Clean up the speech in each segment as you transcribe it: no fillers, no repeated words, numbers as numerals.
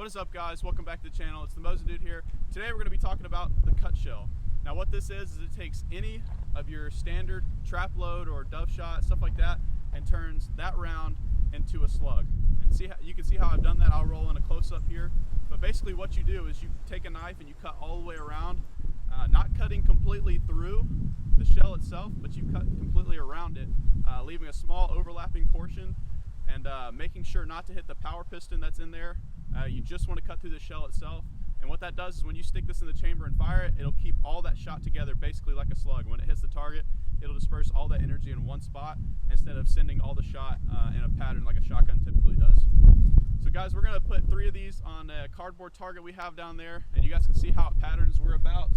is up, guys? Welcome back to the channel. It's the Mosin Dude here. Today we're going to be talking about the cut shell. Now what this is it takes any of your standard trap load or dove shot, stuff like that, and turns that round into a slug. And see how, you can see how I've done that. I'll roll in a close-up here. But basically what you do is you take a knife and you cut all the way around, not cutting completely through the shell itself, but you cut completely around it, leaving a small overlapping portion, and making sure not to hit the power piston that's in there. You just want to cut through the shell itself. And what that does is when you stick this in the chamber and fire it, it'll keep all that shot together basically like a slug. When it hits the target, it'll disperse all that energy in one spot instead of sending all the shot in a pattern like a shotgun typically does. So guys, we're going to put 3 of these on a cardboard target we have down there, and you guys can see how it patterns. We're about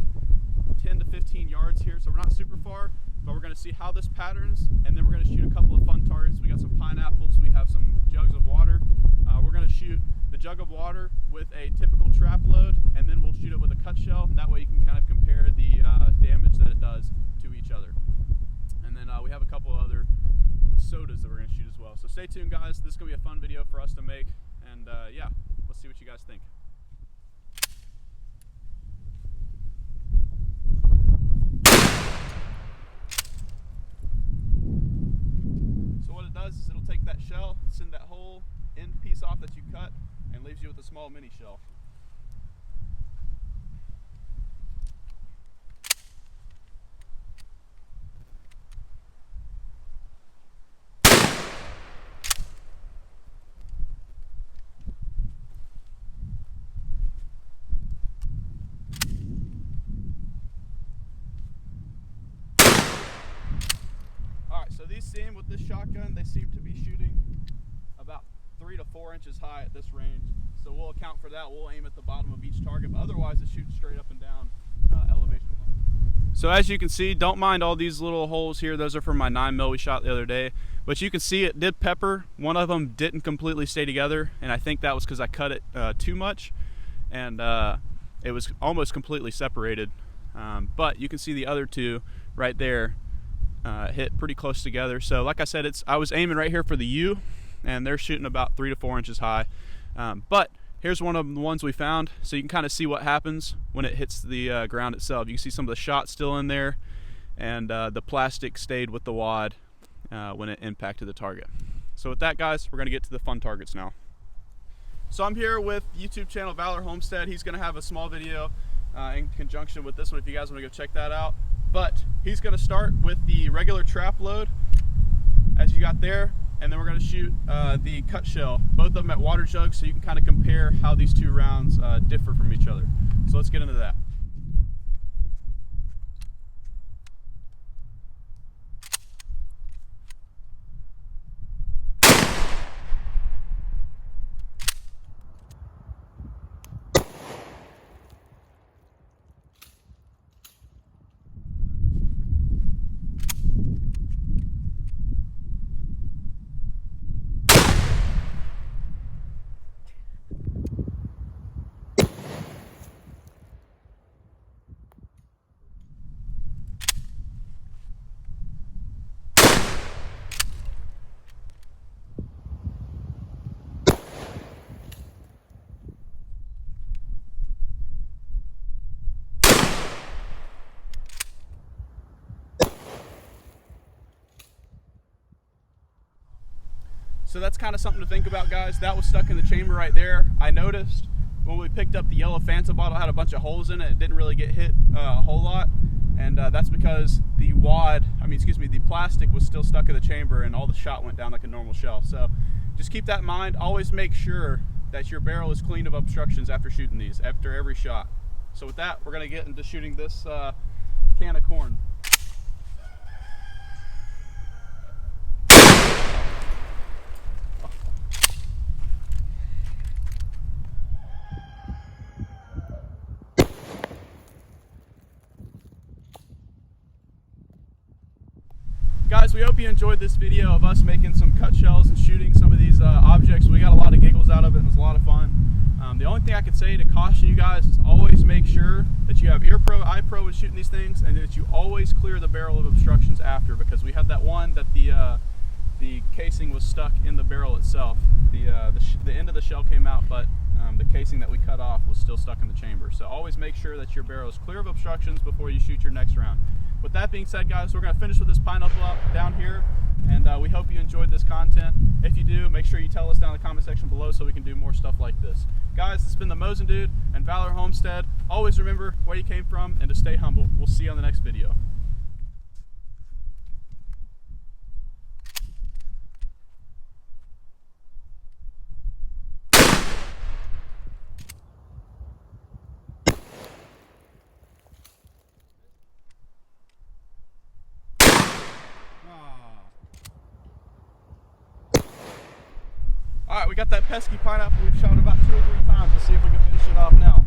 10 to 15 yards here, so we're not super far, but we're going to see how this patterns, and then we're going to shoot a couple of fun targets. We got some pineapples, we have some jugs of water. We're going to shoot the jug of water with a typical trap load, and then we'll shoot it with a cut shell. That way you can kind of compare the damage that it does to each other. And then we have a couple of other sodas that we're going to shoot as well. So stay tuned, guys. This is going to be a fun video for us to make, and yeah, let's see what you guys think. So what it does is it'll take that shell, send that whole end piece off that you cut, and leaves you with a small mini shell. Alright, so these seem, with this shotgun, they seem to be shooting about 3 to 4 inches high at this range. So we'll account for that. We'll aim at the bottom of each target, but otherwise it's shooting straight up and down elevation line. So as you can see, don't mind all these little holes here. Those are from my 9mm we shot the other day. But you can see it did pepper. One of them didn't completely stay together, and I think that was because I cut it too much, and it was almost completely separated. But you can see the other 2 right there hit pretty close together. So like I said, I was aiming right here for the U, and they're shooting about 3 to 4 inches high. But here's one of the ones we found, so you can kind of see what happens when it hits the ground itself. You can see some of the shot still in there, and the plastic stayed with the wad when it impacted the target. So with that, guys, we're going to get to the fun targets now. So I'm here with YouTube channel Valor Homestead. He's going to have a small video in conjunction with this one if you guys want to go check that out. But he's going to start with the regular trap load, as you got there, and then we're going to shoot the cut shell, both of them at water jugs, so you can kind of compare how these 2 rounds differ from each other. So let's get into that. So that's kind of something to think about, guys. That was stuck in the chamber right there. I noticed when we picked up the yellow Fanta bottle, it had a bunch of holes in it. It didn't really get hit a whole lot, and that's because the the plastic was still stuck in the chamber, and all the shot went down like a normal shell. So just keep that in mind. Always make sure that your barrel is clean of obstructions after shooting these, after every shot. So with that, we're going to get into shooting this can of corn. Guys, we hope you enjoyed this video of us making some cut shells and shooting some of these objects. We got a lot of giggles out of it. It was a lot of fun. The only thing I could say to caution you guys is always make sure that you have ear pro, eye pro when shooting these things, and that you always clear the barrel of obstructions after, because we had that one that the the casing was stuck in the barrel itself. The end of the shell came out, but the casing that we cut off was still stuck in the chamber. So always make sure that your barrel is clear of obstructions before you shoot your next round. With that being said, guys, we're going to finish with this pineapple up down here, and we hope you enjoyed this content. If you do, make sure you tell us down in the comment section below so we can do more stuff like this. Guys, this has been the Mosin Dude and Valor Homestead. Always remember where you came from and to stay humble. We'll see you on the next video. Alright, we got that pesky pineapple we've shot about 2 or 3 times. Let's see if we can finish it off now.